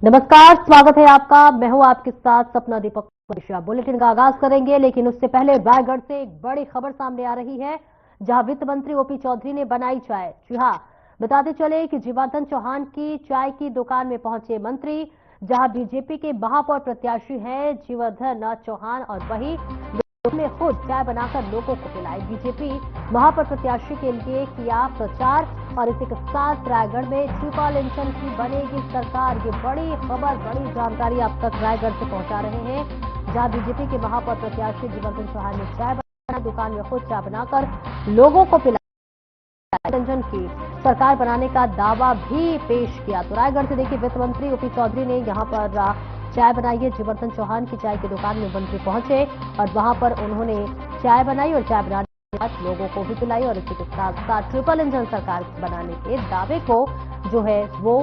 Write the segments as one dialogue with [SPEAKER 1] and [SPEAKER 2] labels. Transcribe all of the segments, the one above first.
[SPEAKER 1] नमस्कार, स्वागत है आपका। मैं हूं आपके साथ सपना दीपक। बुलेटिन का आगाज करेंगे, लेकिन उससे पहले रायगढ़ से एक बड़ी खबर सामने आ रही है, जहां वित्त मंत्री ओपी चौधरी ने बनाई चाय। जी हां, बताते चले कि जीवार्धन चौहान की चाय की दुकान में पहुंचे मंत्री, जहां बीजेपी के महापौर प्रत्याशी हैं जीवार्धन चौहान, और वही उन्होंने खुद चाय बनाकर लोगों को पिलाई। बीजेपी महापौर प्रत्याशी के लिए किया प्रचार, और इसी के साथ रायगढ़ में ट्रिपल इंजन की बनेगी सरकार। ये बड़ी खबर, बड़ी जानकारी आप तक रायगढ़ से पहुंचा रहे हैं, जहां बीजेपी के महापौर प्रत्याशी जीवार्धन चौहान ने चाय बनाई, दुकान में खुद चाय बनाकर लोगों को पिलाई, इंजन की सरकार बनाने का दावा भी पेश किया। तो रायगढ़ से देखिए, वित्त मंत्री ओपी चौधरी ने यहां पर चाय बनाई है। जीवार्धन चौहान की चाय की दुकान में मंत्री पहुंचे और वहां पर उन्होंने चाय बनाई, और चाय बनाने के बाद लोगों को भी पिलाई, और इसी के साथ साथ ट्रिपल इंजन सरकार बनाने के दावे को जो है वो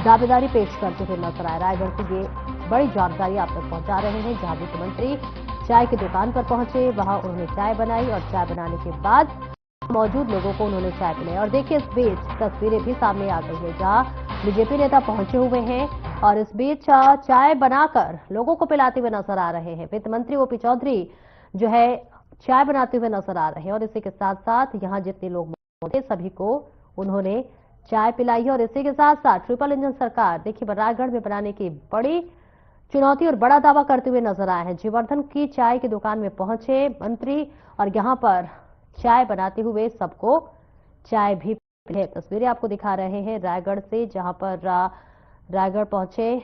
[SPEAKER 1] दावेदारी पेश करते हुए नजर आए। रायगढ़ से ये बड़ी जानकारी आप तक पहुंचा रहे हैं, जहां वित्त मंत्री चाय की दुकान पर पहुंचे, वहां उन्होंने चाय बनाई, और चाय बनाने के बाद मौजूद लोगों को उन्होंने चाय पिलाई। और देखिए, इस बीच तस्वीरें भी सामने आ गई है, जहां बीजेपी नेता पहुंचे हुए हैं और इस बीच चाय बनाकर लोगों को पिलाते हुए नजर आ रहे हैं। वित्त मंत्री ओपी चौधरी जो है चाय बनाते हुए नजर आ रहे हैं, और इसी के साथ साथ यहां जितने लोग मौजूद थे सभी को उन्होंने चाय पिलाई है। और इसी के साथ साथ ट्रिपल इंजन सरकार देखिए रायगढ़ में बनाने की बड़ी चुनौती और बड़ा दावा करते हुए नजर आए हैं। जीवार्धन की चाय की दुकान में पहुंचे मंत्री और यहां पर चाय बनाते हुए सबको चाय भी पिलाई। तस्वीरें आपको दिखा रहे हैं रायगढ़ से, जहां पर रायगढ़ पहुंचे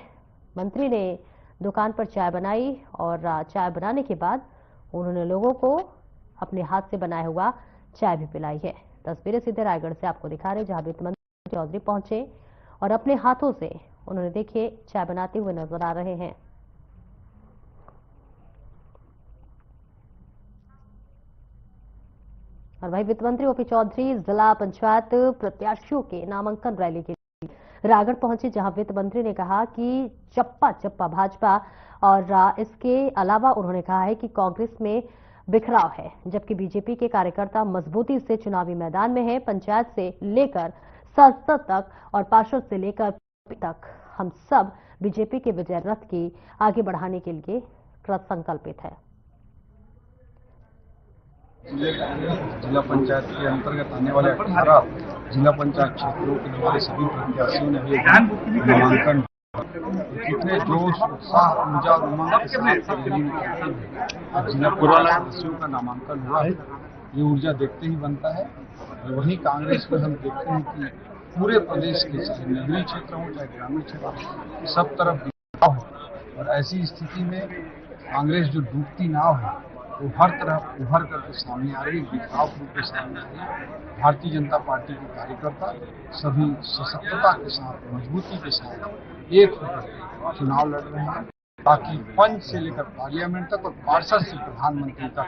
[SPEAKER 1] मंत्री ने दुकान पर चाय बनाई, और चाय बनाने के बाद उन्होंने लोगों को अपने हाथ से बनाया हुआ चाय भी पिलाई है। तस्वीरें सीधे रायगढ़ से आपको दिखा रहे हैं, जहां वित्त मंत्री चौधरी पहुंचे और अपने हाथों से उन्होंने देखिए चाय बनाते हुए नजर आ रहे हैं। और वही वित्त मंत्री ओपी चौधरी जिला पंचायत प्रत्याशियों के नामांकन रैली के रायगढ़ पहुंचे, जहां वित्त मंत्री ने कहा कि चप्पा चप्पा भाजपा, और इसके अलावा उन्होंने कहा है कि कांग्रेस में बिखराव है, जबकि बीजेपी के कार्यकर्ता मजबूती से चुनावी मैदान में है। पंचायत से लेकर संसद तक और पार्षद से लेकर तक हम सब बीजेपी के विजय रथ की आगे बढ़ाने के लिए कृत संकल्पित है।
[SPEAKER 2] जिला पंचायत के अंतर्गत आने वाले 18 जिला पंचायत क्षेत्रों के हमारे सभी प्रत्याशियों ने भी नामांकन कितने जोश, उत्साह, ऊर्जा, उमंग के साथ जिला सदस्यों का नामांकन हुआ है। ये ऊर्जा देखते ही बनता है। और वहीं कांग्रेस में हम देखते हैं कि पूरे प्रदेश के चाहे नगरीय क्षेत्र हो चाहे ग्रामीण क्षेत्र हो, सब तरफ बिखराव है। और ऐसी स्थिति में कांग्रेस जो डूबती नाव है वो हर तरफ उभर करके सामने आ रही, बिखराव रूप में सामने आ रही। भारतीय जनता पार्टी के कार्यकर्ता सभी सशक्तता के साथ, मजबूती के साथ एक होकर चुनाव लड़ रहे हैं, ताकि पंच से लेकर पार्लियामेंट तक और पार्षद से प्रधानमंत्री तक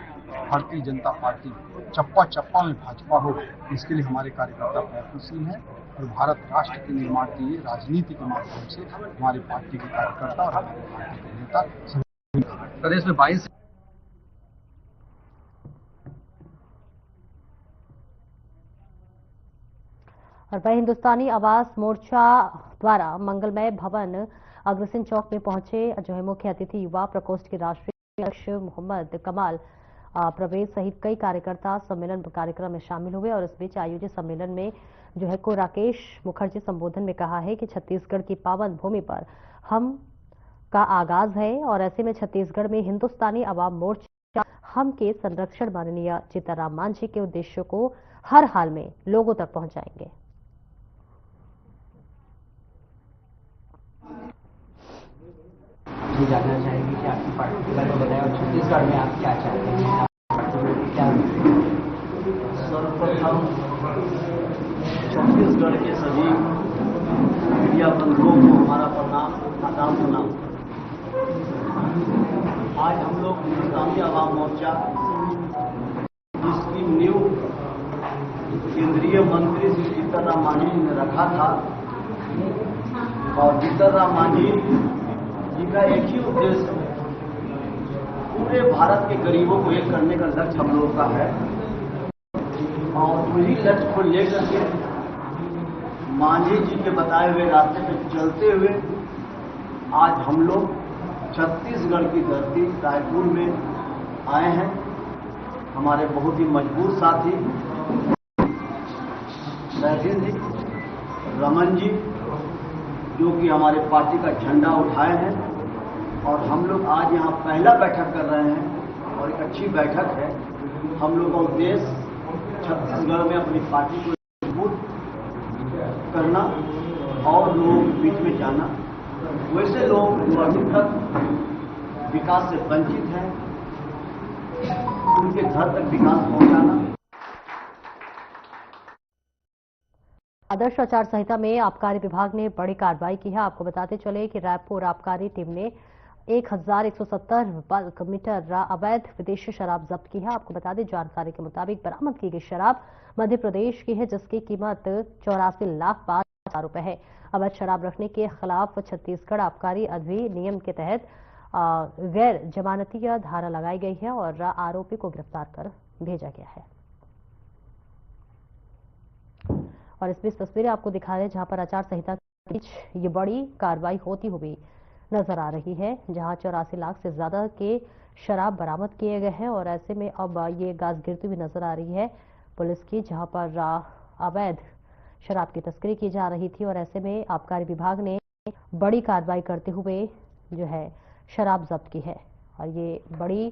[SPEAKER 2] भारतीय जनता पार्टी चप्पा चप्पा में भाजपा हो। इसके लिए हमारे कार्यकर्ता प्रयत्नशील हैं, और भारत राष्ट्र के निर्माण के लिए राजनीति के माध्यम से हमारी पार्टी के कार्यकर्ता और हमारे पार्टी के नेता सभी प्रदेश में 22
[SPEAKER 1] और वह हिंदुस्तानी आवास मोर्चा द्वारा मंगलमय भवन अग्रसेन चौक में पहुंचे, जो है मुख्य अतिथि युवा प्रकोष्ठ के राष्ट्रीय अध्यक्ष मोहम्मद कमाल प्रवेश सहित कई कार्यकर्ता सम्मेलन कार्यक्रम में शामिल हुए। और इस बीच आयोजित सम्मेलन में जो है को राकेश मुखर्जी संबोधन में कहा है कि छत्तीसगढ़ की पावन भूमि पर हम का आगाज है, और ऐसे में छत्तीसगढ़ में हिंदुस्तानी आवाम मोर्चा हम के संरक्षण माननीय चित्ताराम मांझी के उद्देश्यों को हर हाल में लोगों तक पहुंचाएंगे।
[SPEAKER 3] जानना चाहेंगे कि आपकी पार्टी के बारे में बताया, और छत्तीसगढ़ में आप क्या चाहते हैं, क्या
[SPEAKER 4] सर्वप्रथम छत्तीसगढ़ के सभी मीडिया बंधुओं को हमारा प्रणाम, आदाब प्रणाम। आज हम लोग हिंदुस्तानी आवाम मोर्चा, जिसकी नींव केंद्रीय मंत्री श्री जीतनराम मांझी ने रखा था, और जीतनराम मांझी जी का एक ही उद्देश्य है, पूरे भारत के गरीबों को एक करने का लक्ष्य हम लोगों का है। और वही लक्ष्य को लेकर के मांझी जी के बताए हुए रास्ते पे चलते हुए आज हम लोग छत्तीसगढ़ की धरती रायपुर में आए हैं। हमारे बहुत ही मजबूत साथी बैठिन जी, रमन जी, जो कि हमारे पार्टी का झंडा उठाए हैं, और हम लोग आज यहाँ पहला बैठक कर रहे हैं और एक अच्छी बैठक है। हम लोग का उद्देश्य छत्तीसगढ़ में अपनी पार्टी को मजबूत करना और लोगों के बीच में जाना, वैसे लोग जो अभी तक विकास से वंचित हैं उनके घर तक विकास पहुंचाना।
[SPEAKER 1] आदर्श आचार संहिता में आबकारी विभाग ने बड़ी कार्रवाई की है। आपको बताते चले कि रायपुर आबकारी टीम ने 1170 बल्क मीटर अवैध विदेशी शराब जब्त की है। आपको बता दें, जानकारी के मुताबिक बरामद की गई शराब मध्य प्रदेश की है, जिसकी कीमत 84,05,000 रुपए है। अवैध शराब रखने के खिलाफ छत्तीसगढ़ आबकारी अधिनियम के तहत गैर जमानतीय धारा लगाई गई है और आरोपी को गिरफ्तार कर भेजा गया है। और इस बीच तस्वीरें आपको दिखा रहे हैं जहां पर आचार संहिता के बीच ये बड़ी कार्रवाई होती हुई नजर आ रही है, जहां 84 लाख से ज्यादा के शराब बरामद किए गए हैं। और ऐसे में अब ये गाज गिरती हुई नजर आ रही है पुलिस की, जहां पर अवैध शराब की तस्करी की जा रही थी। और ऐसे में आबकारी विभाग ने बड़ी कार्रवाई करते हुए जो है शराब जब्त की है। और ये बड़ी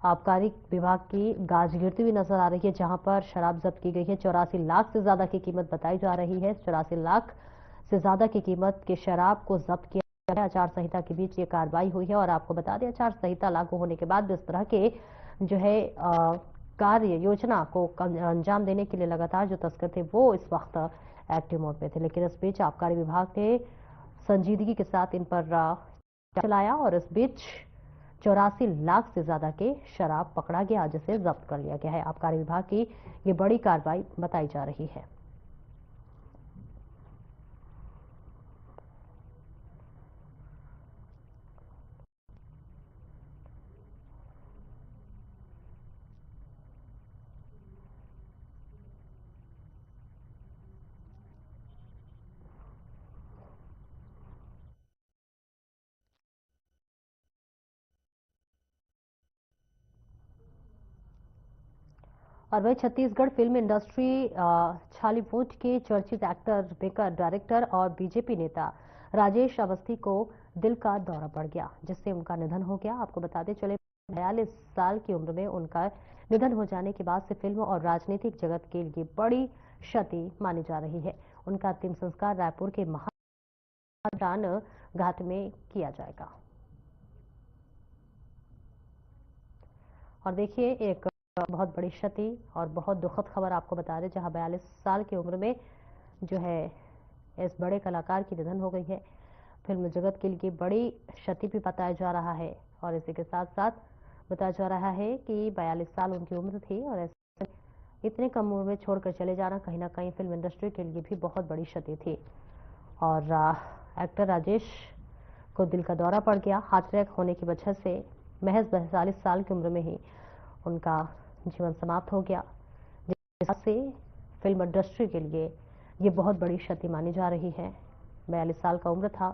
[SPEAKER 1] आबकारी विभाग की गाज गिरती हुई नजर आ रही है, जहां पर शराब जब्त की गई है। 84 लाख से ज्यादा की कीमत बताई जा रही है। 84 लाख से ज्यादा की कीमत के शराब को जब्त किया गया है। आचार संहिता के बीच ये कार्रवाई हुई है। और आपको बता दें, आचार संहिता लागू होने के बाद इस तरह के जो है कार्य योजना को अंजाम देने के लिए लगातार जो तस्कर थे वो इस वक्त एक्टिव मोड पे थे। लेकिन इस बीच आबकारी विभाग ने संजीदगी के साथ इन पर चलाया और इस बीच 84 लाख से ज्यादा के शराब पकड़ा गया, जिसे जब्त कर लिया गया है। आबकारी विभाग की ये बड़ी कार्रवाई बताई जा रही है। और वही छत्तीसगढ़ फिल्म इंडस्ट्री छालीवुड के चर्चित एक्टर, मेकर, डायरेक्टर और बीजेपी नेता राजेश अवस्थी को दिल का दौरा पड़ गया, जिससे उनका निधन हो गया। आपको बताते चले 42 साल की उम्र में उनका निधन हो जाने के बाद से फिल्म और राजनीतिक जगत के लिए बड़ी क्षति मानी जा रही है। उनका अंतिम संस्कार रायपुर के महादान घाट में किया जाएगा। और देखिए, एक बहुत बड़ी क्षति और बहुत दुखद खबर आपको बता दें, जहां 42 साल की उम्र में जो है इस बड़े कलाकार की निधन हो गई है। फिल्म जगत के लिए बड़ी क्षति भी बताया जा रहा है। और इसी के साथ साथ बताया जा रहा है कि 42 साल उनकी उम्र थी और ऐसे इतने कम उम्र में छोड़कर चले जाना कहीं ना कहीं फिल्म इंडस्ट्री के लिए भी बहुत बड़ी क्षति थी। और एक्टर राजेश को दिल का दौरा पड़ गया। हार्ट अटैक होने की वजह से महज 42 साल की उम्र में ही उनका जीवन समाप्त हो गया, जिससे फिल्म इंडस्ट्री के लिए ये बहुत बड़ी क्षति मानी जा रही है। 42 साल का उम्र था,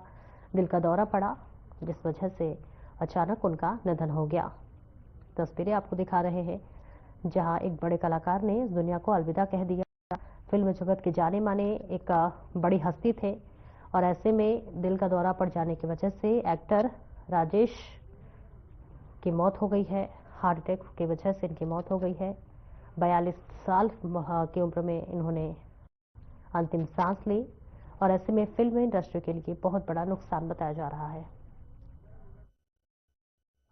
[SPEAKER 1] दिल का दौरा पड़ा, जिस वजह से अचानक उनका निधन हो गया। तस्वीरें आपको दिखा रहे हैं जहां एक बड़े कलाकार ने इस दुनिया को अलविदा कह दिया। फिल्म जगत के जाने माने एक बड़ी हस्ती थे और ऐसे में दिल का दौरा पड़ जाने की वजह से एक्टर राजेश की मौत हो गई है। हार्ट अटैक की वजह से इनकी मौत हो गई है। 42 साल की उम्र में इन्होंने अंतिम सांस ली और ऐसे में फिल्म इंडस्ट्री के लिए बहुत बड़ा नुकसान बताया जा रहा है।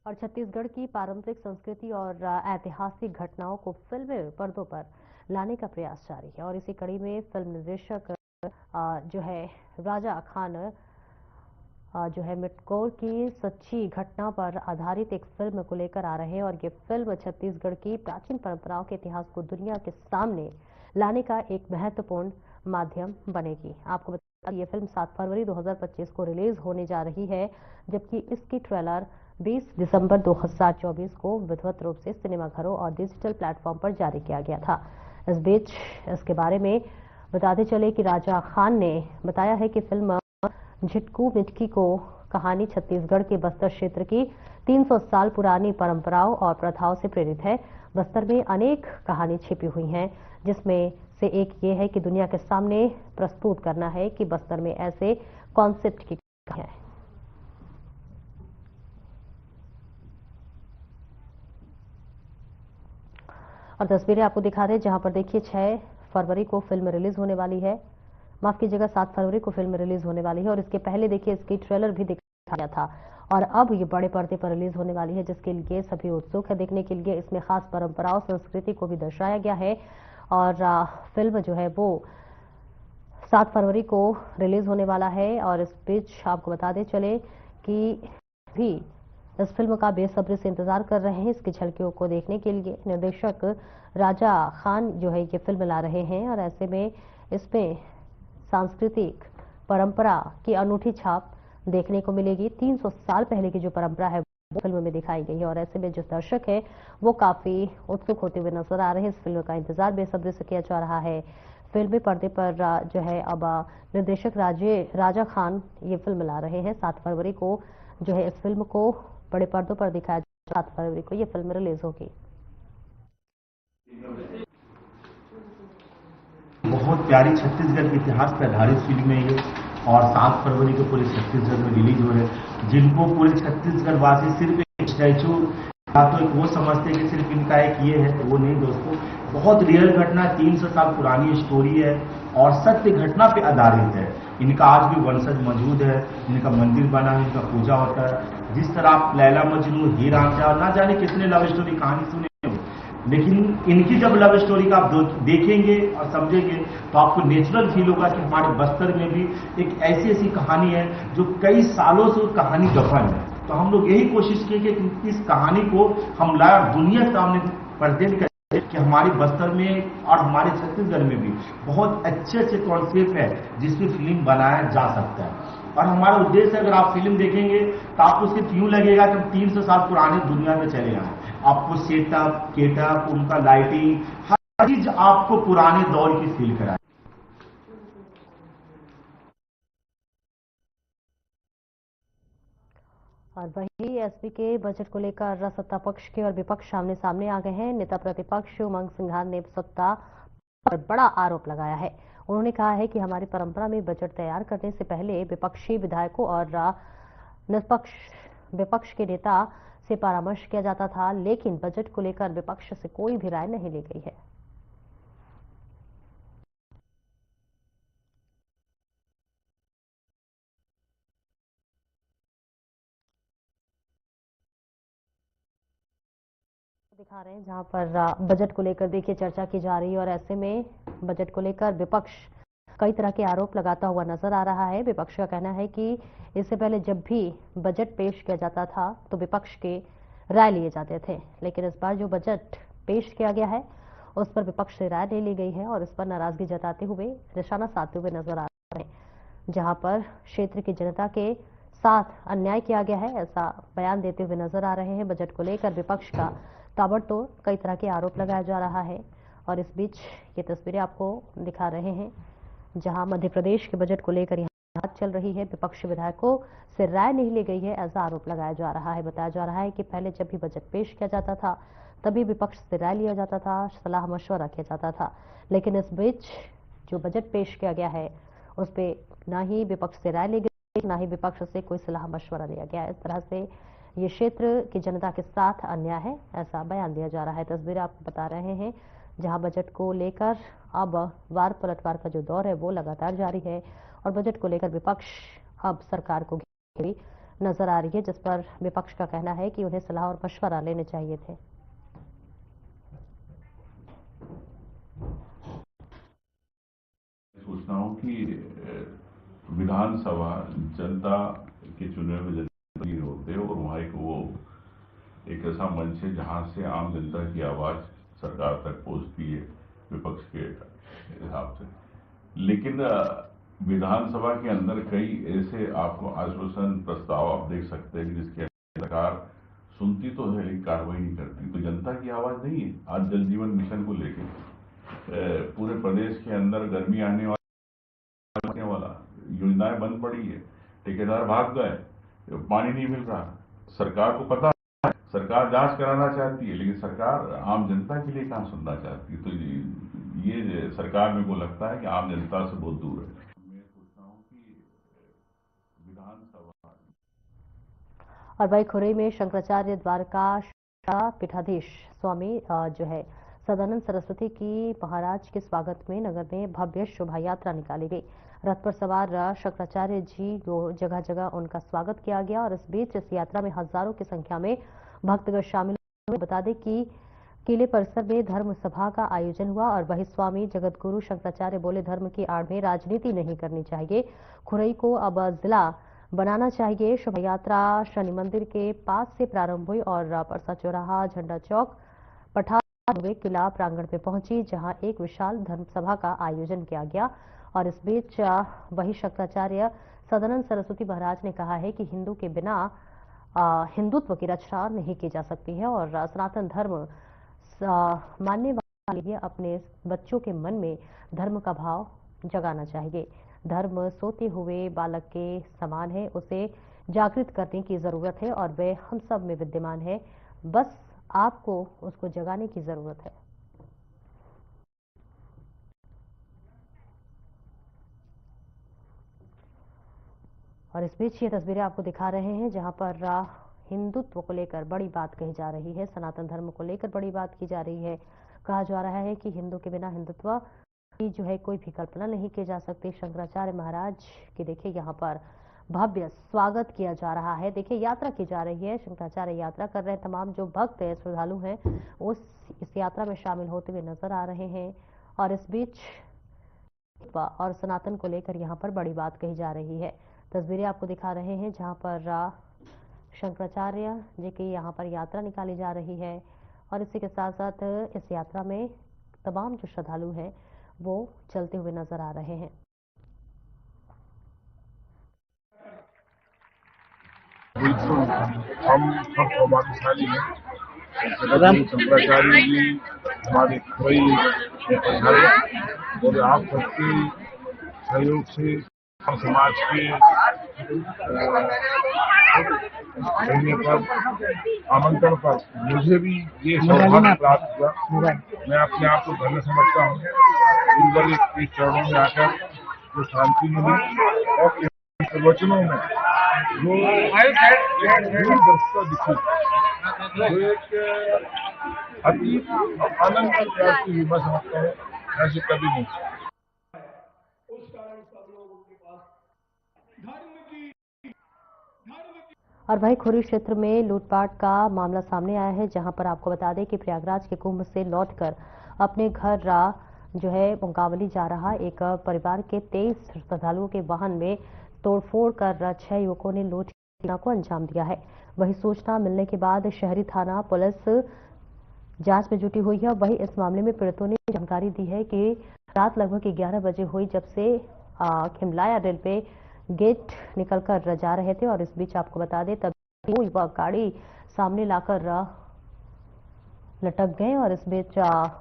[SPEAKER 1] और छत्तीसगढ़ की पारंपरिक संस्कृति और ऐतिहासिक घटनाओं को फिल्मी पर्दों पर लाने का प्रयास जारी है। और इसी कड़ी में फिल्म निर्देशक जो है राजा खान जो है मिटकोर की सच्ची घटना पर आधारित एक फिल्म को लेकर आ रहे हैं। और ये फिल्म छत्तीसगढ़ की प्राचीन परंपराओं के इतिहास को दुनिया के सामने लाने का एक महत्वपूर्ण माध्यम बनेगी। आपको बता दें, ये फिल्म 7 फरवरी 2025 को रिलीज होने जा रही है, जबकि इसकी ट्रेलर 20 दिसंबर 2024 को विधिवत रूप से सिनेमाघरों और डिजिटल प्लेटफॉर्म पर जारी किया गया था। इस बीच इसके बारे में बताते चले कि राजा खान ने बताया है कि फिल्म झिटकू मिटकी को कहानी छत्तीसगढ़ के बस्तर क्षेत्र की 300 साल पुरानी परंपराओं और प्रथाओं से प्रेरित है। बस्तर में अनेक कहानी छिपी हुई हैं, जिसमें से एक ये है कि दुनिया के सामने प्रस्तुत करना है कि बस्तर में ऐसे कॉन्सेप्ट की है। और तस्वीरें आपको दिखा रहे हैं, जहां पर देखिए 6 फरवरी को फिल्म रिलीज होने वाली है। माफ कीजिएगा, 7 फरवरी को फिल्म रिलीज होने वाली है और इसके पहले देखिए इसकी ट्रेलर भी दिखाया गया था और अब ये बड़े पर्दे पर रिलीज होने वाली है, जिसके लिए सभी उत्सुक है देखने के लिए। इसमें खास परंपराओं संस्कृति को भी दर्शाया गया है और फिल्म जो है वो 7 फरवरी को रिलीज होने वाला है। और इस बीच आपको बता दें चले कि भी इस फिल्म का बेसब्री से इंतजार कर रहे हैं इसकी झलकियों को देखने के लिए। निर्देशक राजा खान जो है ये फिल्म ला रहे हैं और ऐसे में इसमें सांस्कृतिक परंपरा की अनूठी छाप देखने को मिलेगी। 300 साल पहले की जो परंपरा है वो फिल्म में दिखाई गई है और ऐसे में जो दर्शक है वो काफी उत्सुक होते हुए नजर आ रहे हैं। इस फिल्म का इंतजार बेसब्री से किया जा रहा है। फिल्मी पर्दे पर जो है अब निर्देशक राजा खान ये फिल्म ला रहे हैं। 7 फरवरी को जो है इस फिल्म को बड़े पर्दों पर दिखाया। 7 फरवरी को ये फिल्म रिलीज होगी।
[SPEAKER 5] बहुत प्यारी छत्तीसगढ़ के इतिहास पर आधारित फिल्म है ये और 7 फरवरी को पूरे छत्तीसगढ़ में रिलीज हो रहे हैं, जिनको पूरे छत्तीसगढ़ वासी सिर्फ एक स्टैचू या तो एक वो समझते हैं कि सिर्फ इनका एक ये है, तो वो नहीं दोस्तों, बहुत रियल घटना, 300 साल पुरानी स्टोरी है और सत्य घटना पे आधारित है। इनका आज भी वंशज मौजूद है, इनका मंदिर बना है, इनका पूजा होता है। जिस तरह आप लैला मजनू, हीर रांझा और ना जाने कितने लव स्टोरी कहानी सुने, लेकिन इनकी जब लव स्टोरी का आप देखेंगे और समझेंगे तो आपको नेचुरल फील होगा कि हमारे बस्तर में भी एक ऐसी ऐसी कहानी है जो कई सालों से कहानी दफन है। तो हम लोग यही कोशिश किए कि इस कहानी को हम लाया दुनिया के सामने प्रेजेंट करें कि हमारे बस्तर में और हमारे छत्तीसगढ़ में भी बहुत अच्छे अच्छे कॉन्सेप्ट है जिसमें फिल्म बनाया जा सकता है। और हमारा उद्देश्य, अगर आप फिल्म देखेंगे तो आपको सिर्फ यूं लगेगा कि हम 300 साल पुरानी दुनिया में चले आए। आपको सेटअप, केटअप, उनका लाइटिंग, हर चीज आपको पुराने दौर की फील कराए।
[SPEAKER 1] और वही एसपी के बजट को लेकर सत्ता पक्ष के और विपक्ष सामने सामने आ गए हैं। नेता प्रतिपक्ष उमंग सिंघार ने सत्ता पर बड़ा आरोप लगाया है। उन्होंने कहा है कि हमारी परंपरा में बजट तैयार करने से पहले विपक्षी विधायकों और निष्पक्ष विपक्ष के नेता से परामर्श किया जाता था, लेकिन बजट को लेकर विपक्ष से कोई भी राय नहीं ली गई है। दिखा रहे हैं जहां पर बजट को लेकर देखिए चर्चा की जा रही है और ऐसे में बजट को लेकर विपक्ष कई तरह के आरोप लगाता हुआ नजर आ रहा है। विपक्ष का कहना है कि इससे पहले जब भी बजट पेश किया जाता था तो विपक्ष के राय लिए जाते थे, लेकिन इस बार जो बजट पेश किया गया है उस पर विपक्ष से राय नहीं ली गई है और इस पर नाराजगी जताते हुए, निशाना साधते हुए नजर आ रहे हैं। जहां पर क्षेत्र की जनता के साथ अन्याय किया गया है, ऐसा बयान देते हुए नजर आ रहे हैं। बजट को लेकर विपक्ष का ताबड़तोड़ कई तरह के आरोप लगाया जा रहा है और इस बीच ये तस्वीरें आपको दिखा रहे हैं जहां मध्य प्रदेश के बजट को लेकर यहाँ बात चल रही है। विपक्षी विधायकों से राय नहीं ली गई है, ऐसा आरोप लगाया जा रहा है। बताया जा रहा है कि पहले जब भी बजट पेश किया जाता था तभी विपक्ष से राय लिया जाता था, सलाह मशवरा किया जाता था, लेकिन इस बीच जो बजट पेश किया गया है उस पर ना ही विपक्ष से राय ली गई, ना ही विपक्ष से कोई सलाह मशवरा लिया गया। इस तरह से ये क्षेत्र की जनता के साथ अन्याय है, ऐसा बयान दिया जा रहा है। तस्वीरें आपको बता रहे हैं जहां बजट को लेकर अब वार पलटवार का जो दौर है वो लगातार जारी है और बजट को लेकर विपक्ष अब सरकार को घेरी नजर आ रही है, जिस पर विपक्ष का कहना है कि उन्हें सलाह और मशवरा लेने चाहिए थे।
[SPEAKER 6] सोचता हूँ कि विधानसभा जनता के चुने हुए जनप्रतिनिधि होते हैं और वहाँ एक ऐसा मंच है जहाँ से आम जनता की आवाज सरकार तक पहुँचती है विपक्ष के हिसाब से। लेकिन विधानसभा के अंदर कई ऐसे आपको आश्वासन प्रस्ताव आप देख सकते हैं जिसके सरकार सुनती तो है लेकिन कार्रवाई नहीं करती, तो जनता की आवाज नहीं है। आज जल जीवन मिशन को लेकर पूरे प्रदेश के अंदर गर्मी आने वाला योजनाएं बंद पड़ी है, ठेकेदार भाग गए, पानी नहीं मिल रहा। सरकार को पता है, सरकार जांच कराना चाहती है, लेकिन सरकार आम जनता के लिए कहाँ सुनना चाहती है। तो ये सरकार मेरे को लगता है कि आम जनता से बहुत दूर है। मैं सोचता हूँ कि विधानसभा
[SPEAKER 1] और वही खुरई में शंकराचार्य द्वारका पीठाधीश स्वामी जो है सदानंद सरस्वती की महाराज के स्वागत में नगर में भव्य शोभा यात्रा निकाली गई। रथ पर सवार शंकराचार्य जी को जगह जगह उनका स्वागत किया गया और इस बीच इस यात्रा में हजारों की संख्या में भक्तगण शामिल हुए। बता दें कि किले परिसर में धर्म सभा का आयोजन हुआ और वही स्वामी जगतगुरु शंकराचार्य बोले, धर्म की आड़ में राजनीति नहीं करनी चाहिए, खुरई को अब जिला बनाना चाहिए। शोभा यात्रा शनि मंदिर के पास से प्रारंभ हुई और परसा चौराहा, झंडा चौक, पठार हुए किला प्रांगण में पहुंची, जहां एक विशाल धर्मसभा का आयोजन किया गया। और इस बीच वही शंकराचार्य सदानंद सरस्वती महाराज ने कहा है कि हिंदू के बिना हिंदुत्व की रचना नहीं की जा सकती है और सनातन धर्म मानने वाले लिए अपने बच्चों के मन में धर्म का भाव जगाना चाहिए। धर्म सोते हुए बालक के समान है, उसे जागृत करने की जरूरत है और वह हम सब में विद्यमान है, बस आपको उसको जगाने की जरूरत है। और इस बीच ये तस्वीरें आपको दिखा रहे हैं जहां पर हिंदुत्व को लेकर बड़ी बात कही जा रही है, सनातन धर्म को लेकर बड़ी बात की जा रही है। कहा जा रहा है कि हिंदू के बिना हिंदुत्व की जो है कोई भी कल्पना नहीं की जा सकती। शंकराचार्य महाराज के देखिए यहाँ पर भव्य स्वागत किया जा रहा है। देखिए यात्रा की जा रही है, शंकराचार्य यात्रा कर रहे हैं। तमाम जो भक्त हैं, श्रद्धालु हैं, इस यात्रा में शामिल होते हुए नजर आ रहे हैं और इस बीच और सनातन को लेकर यहाँ पर बड़ी बात कही जा रही है। तस्वीरें आपको दिखा रहे हैं जहां पर शंकराचार्य जी की यहाँ पर यात्रा निकाली जा रही है और इसी के साथ साथ इस यात्रा में तमाम जो श्रद्धालु हैं वो चलते हुए नजर आ रहे हैं।
[SPEAKER 7] बिल्कुल, हम सब सौभाग्यशाली हैं। शंकराचार्य जी हमारे खुरई में पधारे और आप सबके सहयोग से समाज के कहने पर, आमंत्रण पर मुझे भी ये सौभाग्य प्राप्त हुआ। मैं अपने आप को धन्य समझता हूँ। गुरुवर के चरणों में आकर जो शांति मिली और प्रवचनों में जो दूरदर्शिता दिखी, जो एक अतीत आनंद प्राप्ति हुई, मैं समझता हूँ ऐसे कभी नहीं।
[SPEAKER 1] और वही खुरई क्षेत्र में लूटपाट का मामला सामने आया है जहां पर आपको बता दें कि प्रयागराज के कुंभ से लौटकर अपने घर जो है मुंगावली जा रहा एक परिवार के 23 श्रद्धालुओं के वाहन में तोड़फोड़ कर 6 युवकों ने लूट की घटना को अंजाम दिया है। वही सूचना मिलने के बाद शहरी थाना पुलिस जांच में जुटी हुई है। वही इस मामले में पीड़ितों ने जानकारी दी है कि रात लगभग 11 बजे हुई, जब से खिमलाया रेलवे गेट निकलकर जा रहे थे और इस बीच आपको बता दें तब युवक गाड़ी सामने लाकर लटक गए और इस बीच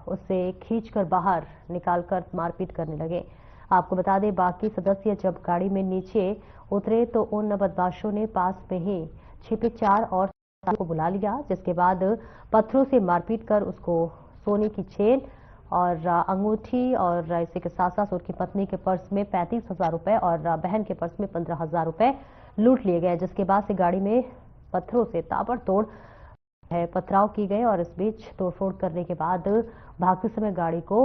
[SPEAKER 1] उसे खींचकर बाहर निकालकर मारपीट करने लगे। आपको बता दें बाकी सदस्य जब गाड़ी में नीचे उतरे तो उन बदमाशों ने पास में ही छिपे 4 और को बुला लिया, जिसके बाद पत्थरों से मारपीट कर उसको सोने की चेन और अंगूठी और इसी के साथ साथ उनकी पत्नी के पर्स में 35,000 रुपए और बहन के पर्स में 15,000 रुपए लूट लिए गए, जिसके बाद से गाड़ी में पत्थरों से ताबड़तोड़ पथराव की गई और इस बीच तोड़फोड़ करने के बाद भागते समय गाड़ी को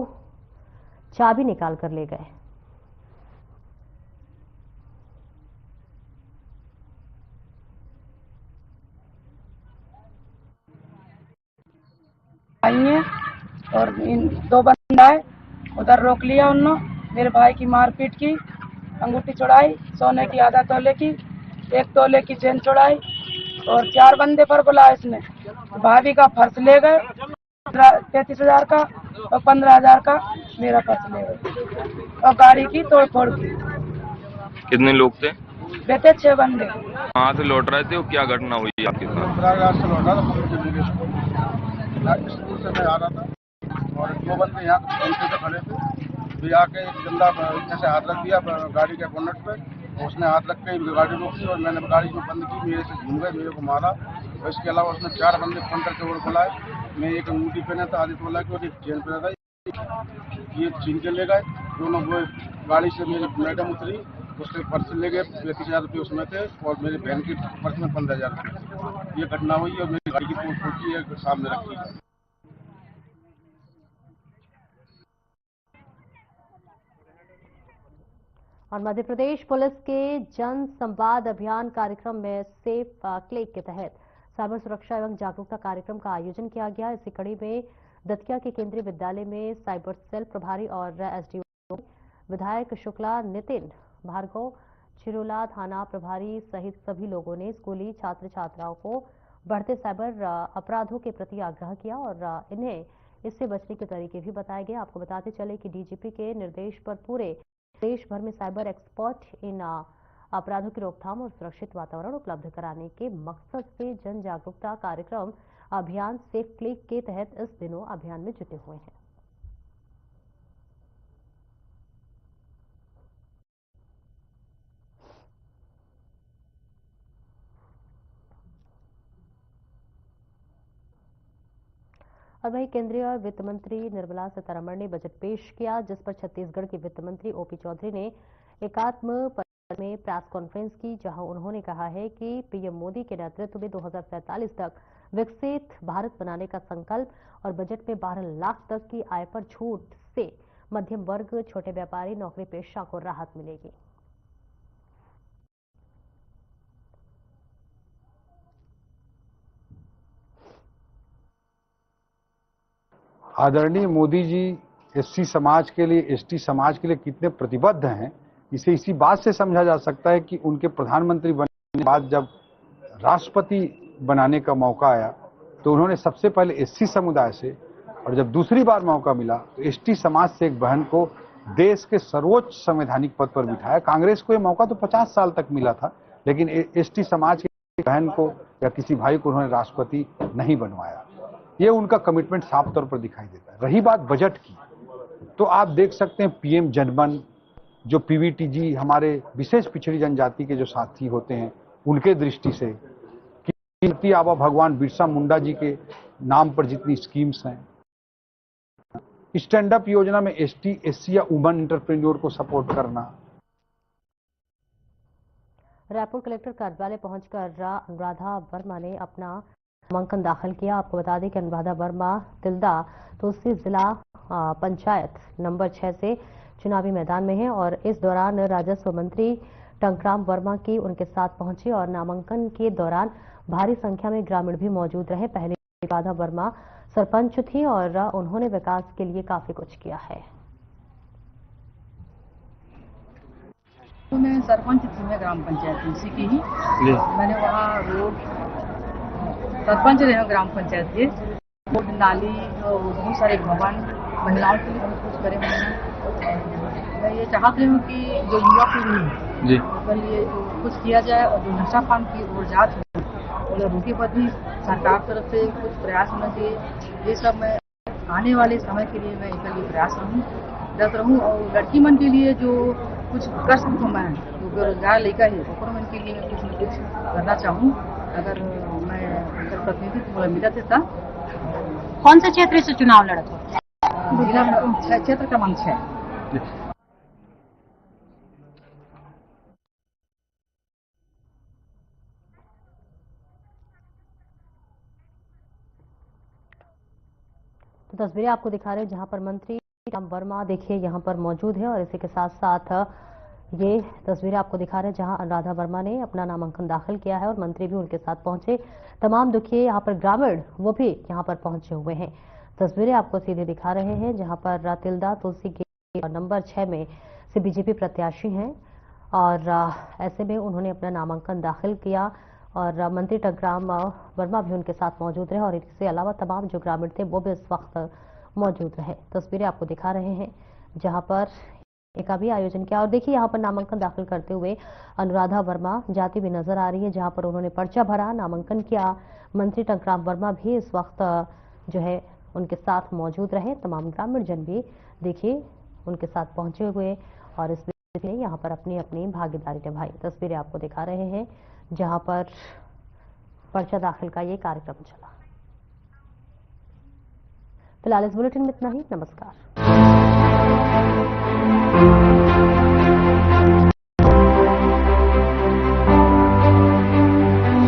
[SPEAKER 1] चाबी निकाल कर ले गए।
[SPEAKER 8] आइए और इन 2 बंदा है, उधर रोक लिया उन्होंने, मेरे भाई की मारपीट की, अंगूठी चुड़ाई, सोने की आधा तोले की, 1 तोले की चेन चुड़ाई और 4 बंदे पर बुलाया इसने। भाभी का पर्स ले गए 33,000 का और 15,000 का मेरा पर्स ले गए और गाड़ी की तोड़फोड़ की।
[SPEAKER 9] कितने लोग थे?
[SPEAKER 8] बेटे 6 बंदे।
[SPEAKER 9] कहाँ से लौट रहे थे और क्या घटना हुई आपके साथ?
[SPEAKER 2] प्रयागराज से लौटा था, स्कूल से मैं आ रहा था और 2 बंदे यहाँ से खड़े थे, भी आके एक गंदा जैसे हाथ रख दिया गाड़ी के बोनट पे तो उसने हाथ रख के गाड़ी रोकी और मैंने गाड़ी जो बंद की, मेरे से घूम गए, मेरे को मारा। और इसके अलावा उसने 4 बंदे फोन करके और बुलाए। मैं एक अंगूठी पहना था, आदित्य बोला कि और एक चेन पहना था, ये छीन के ले गए। दोनों वो गाड़ी से मेरी मैडम उतरी, उसके पर्स ले गए, 35,000 रुपये उसमें थे और मेरी बहन की पर्स में 15,000 रुपये। ये घटना हुई और मेरी गाड़ी की फोटो है सामने रखी है।
[SPEAKER 1] और मध्य प्रदेश पुलिस के जन संवाद अभियान कार्यक्रम में सेफ क्लिक के तहत साइबर सुरक्षा एवं जागरूकता कार्यक्रम का आयोजन किया गया। इसी कड़ी में दतिया के केंद्रीय विद्यालय में साइबर सेल प्रभारी और एसडीओ विधायक शुक्ला, नितिन भार्गव, चिरोला थाना प्रभारी सहित सभी लोगों ने स्कूली छात्र छात्राओं को बढ़ते साइबर अपराधों के प्रति आग्रह किया और इन्हें इससे बचने के तरीके भी बताए गए। आपको बताते चले कि डीजीपी के निर्देश पर पूरे देश भर में साइबर एक्सपर्ट इन अपराधों की रोकथाम और सुरक्षित वातावरण उपलब्ध कराने के मकसद से जन जागरूकता कार्यक्रम अभियान सेफ क्लिक के तहत इस दिनों अभियान में जुटे हुए हैं। और वहीं केंद्रीय वित्त मंत्री निर्मला सीतारमण ने बजट पेश किया, जिस पर छत्तीसगढ़ के वित्त मंत्री ओपी चौधरी ने एकात्म परिसर में प्रेस कॉन्फ्रेंस की, जहां उन्होंने कहा है कि पीएम मोदी के नेतृत्व में 2047 तक विकसित भारत बनाने का संकल्प और बजट में 12 लाख तक की आय पर छूट से मध्यम वर्ग, छोटे व्यापारी, नौकरी पेशा को राहत मिलेगी।
[SPEAKER 2] आदरणीय मोदी जी एससी समाज के लिए, एसटी समाज के लिए कितने प्रतिबद्ध हैं, इसे इसी बात से समझा जा सकता है कि उनके प्रधानमंत्री बनने के बाद जब राष्ट्रपति बनाने का मौका आया तो उन्होंने सबसे पहले एससी समुदाय से, और जब दूसरी बार मौका मिला तो एसटी समाज से एक बहन को देश के सर्वोच्च संवैधानिक पद पर बिठाया। कांग्रेस को यह मौका तो 50 साल तक मिला था, लेकिन एसटी समाज की बहन को या किसी भाई को उन्होंने राष्ट्रपति नहीं बनवाया। ये उनका कमिटमेंट साफ तौर पर दिखाई देता है। रही बात बजट की, तो आप देख सकते हैं पीएम जनमन, जो पीवीटीजी हमारे विशेष पिछड़ी जनजाति के जो साथी होते हैं, उनके दृष्टि से कीर्ति आबा भगवान बिरसा मुंडा जी के नाम पर जितनी स्कीम्स हैं, स्टैंड अप योजना में एसटी, एससी या वुमेन एंटरप्रेन्योर को सपोर्ट करना।
[SPEAKER 1] रायपुर कलेक्टर कार्यालय पहुंचकर अनुराधा वर्मा ने अपना नामांकन दाखिल किया। आपको बता दें कि अनुराधा वर्मा तिल्दा तुलसी जिला पंचायत नंबर 6 से चुनावी मैदान में है और इस दौरान राजस्व मंत्री टंकराम वर्मा की उनके साथ पहुंचे और नामांकन के दौरान भारी संख्या में ग्रामीण भी मौजूद रहे। पहले अनुराधा वर्मा सरपंच थी और उन्होंने विकास के लिए काफी कुछ किया है।
[SPEAKER 8] तो मैं सरपंच थी, मैं ग्राम पंचायत तुलसी की ही। मैंने वहाँ रोड सरपंच रहे ग्राम पंचायत के, रोड, नाली, बहुत सारे भवन, महिलाओं के लिए बहुत कुछ करे मैंने। मैं ये चाहती हूँ कि जो युवा पीढ़ी है उसके लिए जो कुछ किया जाए और जो नशा पान की ओर जात है उन्हें रोके पर भी सरकार तरफ से कुछ प्रयास होना चाहिए। ये सब मैं आने वाले समय के लिए मैं इसके लिए प्रयासरत रहूँ और लड़की मन के लिए जो कुछ कर सकूँ, मैं जो बेरोजगार लड़का है उन के लिए मैं कुछ न कुछ करना चाहूँ। अगर मैं प्रतिनिधित्व मिला था।
[SPEAKER 1] कौन से क्षेत्र से चुनाव लड़ा था?
[SPEAKER 8] जिला क्षेत्र क्रमांक 6।
[SPEAKER 1] तो तस्वीरें आपको दिखा रहे हैं जहां पर मंत्री टंकराम वर्मा देखिए यहां पर मौजूद है और इसी के साथ साथ ये तस्वीरें आपको दिखा रहे हैं जहां अनुराधा वर्मा ने अपना नामांकन दाखिल किया है और मंत्री भी उनके साथ पहुंचे। तमाम दुखिए यहाँ पर ग्रामीण वो भी यहाँ पर पहुंचे हुए हैं। तस्वीरें आपको सीधे दिखा रहे हैं जहां पर तिल्दा तुलसी के नंबर 6 में से बीजेपी प्रत्याशी हैं और ऐसे में उन्होंने अपना नामांकन दाखिल किया और मंत्री टंकराम वर्मा भी उनके साथ मौजूद रहे और इसके अलावा तमाम जो ग्रामीण थे वो भी इस वक्त मौजूद रहे। तस्वीरें आपको दिखा रहे हैं जहां पर का भी आयोजन किया और देखिए यहाँ पर नामांकन दाखिल करते हुए अनुराधा वर्मा जाती भी नजर आ रही है, जहां पर उन्होंने पर्चा भरा, नामांकन किया। मंत्री टंकराम वर्मा भी इस वक्त जो है उनके साथ मौजूद रहे। तमाम ग्रामीण जन भी देखिए उनके साथ पहुंचे हुए और इस ने यहाँ पर अपनी अपनी भागीदारी निभाई। तस्वीरें आपको दिखा रहे हैं जहाँ पर पर्चा दाखिल का ये कार्यक्रम चला। फिलहाल इस बुलेटिन में इतना ही। नमस्कार।